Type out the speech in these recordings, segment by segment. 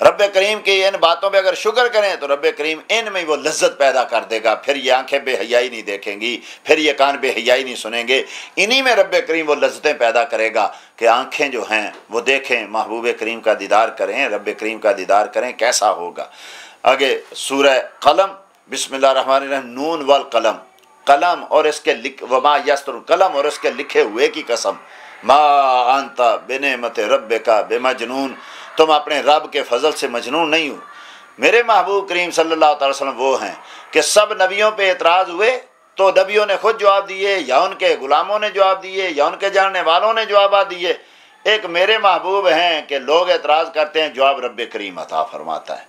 رب کریم کی ان باتوں پہ اگر شکر کریں تو رب کریم ان میں وہ لذت پیدا کر دے گا، پھر یہ آنکھیں بے حیائی نہیں دیکھیں گی، پھر یہ کان بے حیائی نہیں سنیں گے، انہی میں رب کریم وہ لذتیں پیدا کرے گا کہ آنکھیں جو ہیں وہ دیکھیں، محبوب کریم کا دیدار کریں، رب کریم کا دیدار کریں، کیسا ہوگا۔ آگے سورہ قلم، بسم اللہ الرحمن الرحیم، نون والقلم، قلم اور اس کے وما یسطرون، قلم اور اس کے لکھے ہوئے کی قسم، ما انت بنعمت ربک بمجنون، تم اپنے رب کے فضل سے مجنون نہیں ہو۔ میرے محبوب کریم صلی اللہ علیہ وسلم وہ ہیں کہ سب نبیوں پہ اعتراض ہوئے تو نبیوں نے خود جواب دیے، یا ان کے غلاموں نے جواب دیے، یا ان کے جاننے والوں نے جوابات دیے۔ ایک میرے محبوب ہیں کہ لوگ اعتراض کرتے ہیں، جواب رب کریم عطا فرماتا ہے۔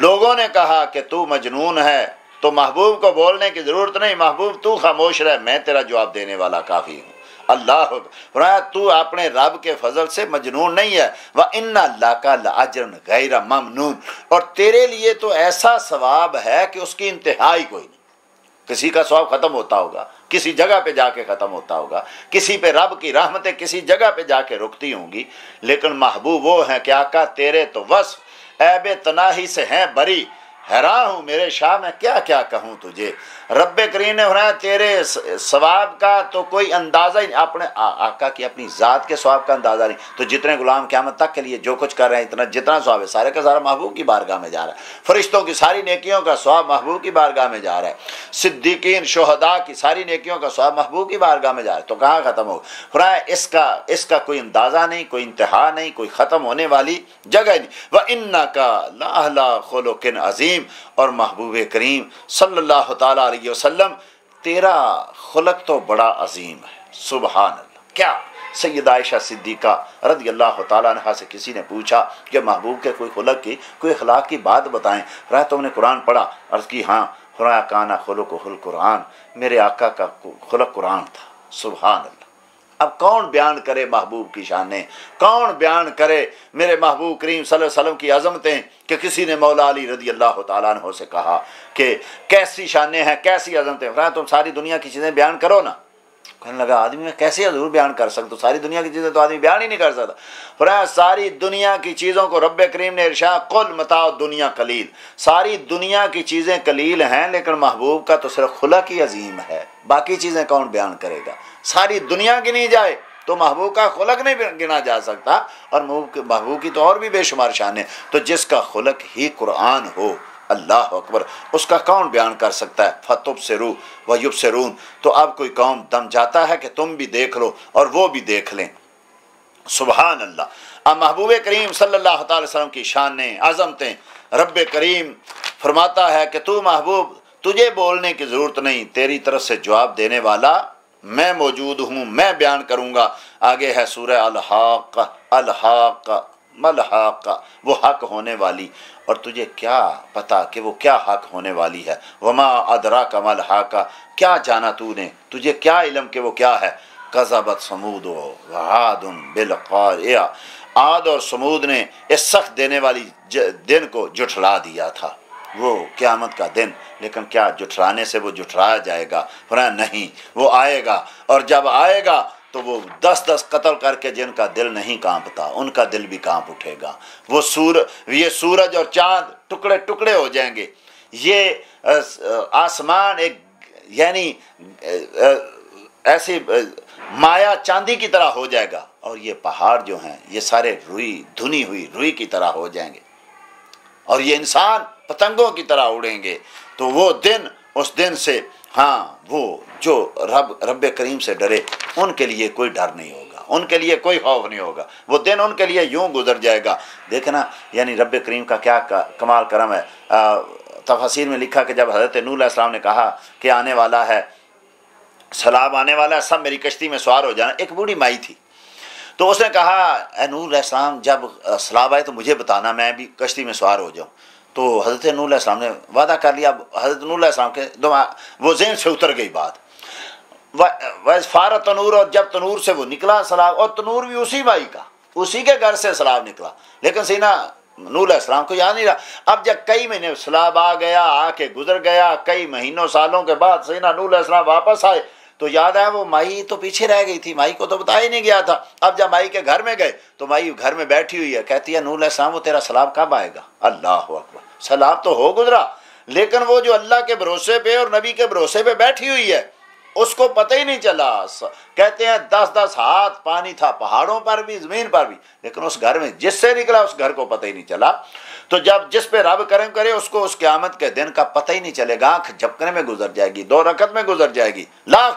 لوگوں نے کہا کہ تو مجنون ہے، تو محبوب کو بولنے کی ضرورت نہیں، محبوب تو خاموش رہ، میں تیرا جواب دینے والا کافی ہوں۔ اللہ فرمایا تو اپنے رب کے فضل سے مجنون نہیں ہے، وَإِنَّ لَكَ لَأَجْرًا غَيْرَ مَمْنُونٍ، اور تیرے لیے تو ایسا ثواب ہے کہ اس کی انتہائی کوئی نہیں۔ کسی کا ثواب ختم ہوتا ہوگا، کسی جگہ پہ جا کے ختم ہوتا ہوگا، کسی پہ رب کی رحمتیں کسی جگہ پہ جا کے رکتی ہوں گی، لیکن محبوب وہ ہیں کہ آقا تیرے تو وصف عیب تناہی سے ہیں بری، حیران ہوں میرے شاہ میں کیا کیا کہوں تجھے۔ رب کریم نے فرمایا تیرے ثواب کا تو کوئی اندازہ ہی نہیں، اپنے آقا کی اپنی ذات کے ثواب کا اندازہ نہیں، تو جتنے غلام قیامت تک کے لیے جو کچھ کر رہے ہیں، جتنا ثواب ہے سارے کا سارا محبوب کی بارگاہ میں جا رہا ہے۔ فرشتوں کی ساری نیکیوں کا ثواب محبوب کی بارگاہ میں جا رہا ہے، صدیقین شہداء کی ساری نیکیوں کا ثواب محبوب کی بارگاہ میں جا رہا ہے، تو کہاں ختم ہوگا؟ فرمایا اس کا کوئی اندازہ نہیں، کوئی انتہا نہیں، کوئی ختم ہونے والی جگہ نہیں۔ وَإِنَّكَ لَعَلَىٰ خُلُقٍ عَظِيمٍ، اور محبوب کریم صلی اللہ تعالیٰ علیہ وسلم تیرا خلق تو بڑا عظیم ہے، سبحان اللہ۔ کیا سیدہ عائشہ صدیقہ رضی اللہ تعالیٰ عنہ سے کسی نے پوچھا کہ محبوب کے کوئی خلق کی، کوئی اخلاق کی بات بتائیں، فرمایا تم نے قرآن پڑھا؟ عرض کی ہاں، فرمایا کانا خلقہ القرآن، میرے آقا کا خلق قرآن تھا، سبحان اللہ۔ اب کون بیان کرے محبوب کی شانیں، کون بیان کرے میرے محبوب کریم صلی اللہ علیہ وسلم کی عظمتیں، کہ کسی نے مولا علی رضی اللہ تعالیٰ عنہ سے کہا کہ کیسی شانیں ہیں، کیسی عظمتیں، فرمایا تم ساری دنیا کی چیزیں بیان کرو نا۔ کہنے لگا آدمی میں کیسے حضور بیان کر سکتا، ساری دنیا کی چیزیں تو آدمی بیان ہی نہیں کر سکتا۔ فرمایا ساری دنیا کی چیزوں کو رب کریم نے ارشاد قل متاع الدنیا قلیل، ساری دنیا کی چیزیں قلیل ہیں لیکن محبوب کا تو صرف خلق ہی عظیم ہے، باقی چیزیں کون بیان کرے گا؟ ساری دنیا گنی جائے تو محبوب کا خلق نہیں گنا جا سکتا، اور محبوب کی تو اور بھی بے شمار شان ہے، تو جس کا خلق ہی قرآن ہو، اللہ اکبر، اس کا کون بیان کر سکتا ہے؟ فَتُبْصِرُوا وَيُبْصِرُونَ، تو اب کوئی قوم دم جاتا ہے کہ تم بھی دیکھ لو اور وہ بھی دیکھ لیں، سبحان اللہ۔ اب محبوب کریم صلی اللہ تعالی وسلم کی شانیں، عظمتیں، رب کریم فرماتا ہے کہ تو محبوب تجھے بولنے کی ضرورت نہیں، تیری طرف سے جواب دینے والا میں موجود ہوں، میں بیان کروں گا۔ آگے ہے سورہ الحاق، الحاق ملحاق، وہ حق ہونے والی، اور تجھے کیا پتا کہ وہ کیا حق ہونے والی ہے؟ وما ادراک ملحاق، کیا جانا تو نے، تجھے کیا علم کہ وہ کیا ہے؟ کذبت ثمود وعاد بالقارعہ، عاد اور سمود نے اس سخت دینے والی دن کو جھٹلا دیا تھا، وہ قیامت کا دن، لیکن کیا جھٹلانے سے وہ جھٹلایا جائے گا؟ فرمایا نہیں، وہ آئے گا، اور جب آئے گا تو وہ 10 قتل کر کے جن کا دل نہیں کانپتا ان کا دل بھی کانپ اٹھے گا، یہ سورج اور چاند ٹکڑے ٹکڑے ہو جائیں گے، یہ آسمان ایک یعنی ایسی مایا چاندی کی طرح ہو جائے گا، اور یہ پہاڑ جو ہیں یہ سارے روئی دھنی ہوئی روئی کی طرح ہو جائیں گے، اور یہ انسان پتنگوں کی طرح اڑیں گے۔ تو وہ دن، اس دن سے ہاں وہ جو رب کریم سے ڈرے ان کے لیے کوئی ڈر نہیں ہوگا، ان کے لیے کوئی خوف نہیں ہوگا، وہ دن ان کے لیے یوں گزر جائے گا۔ دیکھنا یعنی رب کریم کا کیا کمال کرم ہے۔ تفاسیر میں لکھا کہ جب حضرت نوح علیہ السلام نے کہا کہ آنے والا ہے سیلاب آنے والا ہے، سب میری کشتی میں سوار ہو جانا، ایک بوڑھی مائی تھی، تو اس نے کہا اے نوح علیہ السلام جب سیلاب آئے تو مجھے بتانا، میں بھی کشتی میں سوار ہو جاؤں۔ تو حضرت نوح علیہ السلام نے وعدہ کر لیا۔ حضرت نوح علیہ السلام کے وہ ذہن سے اتر گئی بات، فارت تنور، اور جب تنور سے وہ نکلا سیلاب، اور تنور بھی اسی مائی کا، اسی کے گھر سے سیلاب نکلا، لیکن سینا نوح علیہ السلام کو یاد نہیں رہا۔ اب جب کئی مہینے سیلاب آ گیا، آ کے گزر گیا، کئی مہینوں سالوں کے بعد سینا نوح علیہ السلام واپس آئے تو یاد آیا وہ مائی تو پیچھے رہ گئی تھی، مائی کو تو بتایا ہی نہیں گیا تھا۔ اب جب مائی کے گھر میں گئے تو مائی گھر میں بیٹھی ہوئی ہے، کہتی ہے نوح علیہ السلام وہ تیرا سلام کب آئے گا؟ اللہ اکبر، سلام تو ہو گزرا، لیکن وہ جو اللہ کے بھروسے پہ اور نبی کے بھروسے پہ بیٹھی ہوئی ہے اس کو پتہ ہی نہیں چلا۔ کہتے ہیں 10 ہاتھ پانی تھا، پہاڑوں پر بھی زمین پر بھی، لیکن اس گھر میں جس سے نکلا اس گھر کو پتہ ہی نہیں چلا۔ تو جب جس پہ رب کرم کرے اس کو اس قیامت کے دن کا پتہ ہی نہیں چلے گا، آنکھ جھپکنے میں گزر جائے گی، 2 رکعت میں گزر جائے گی، لاکھ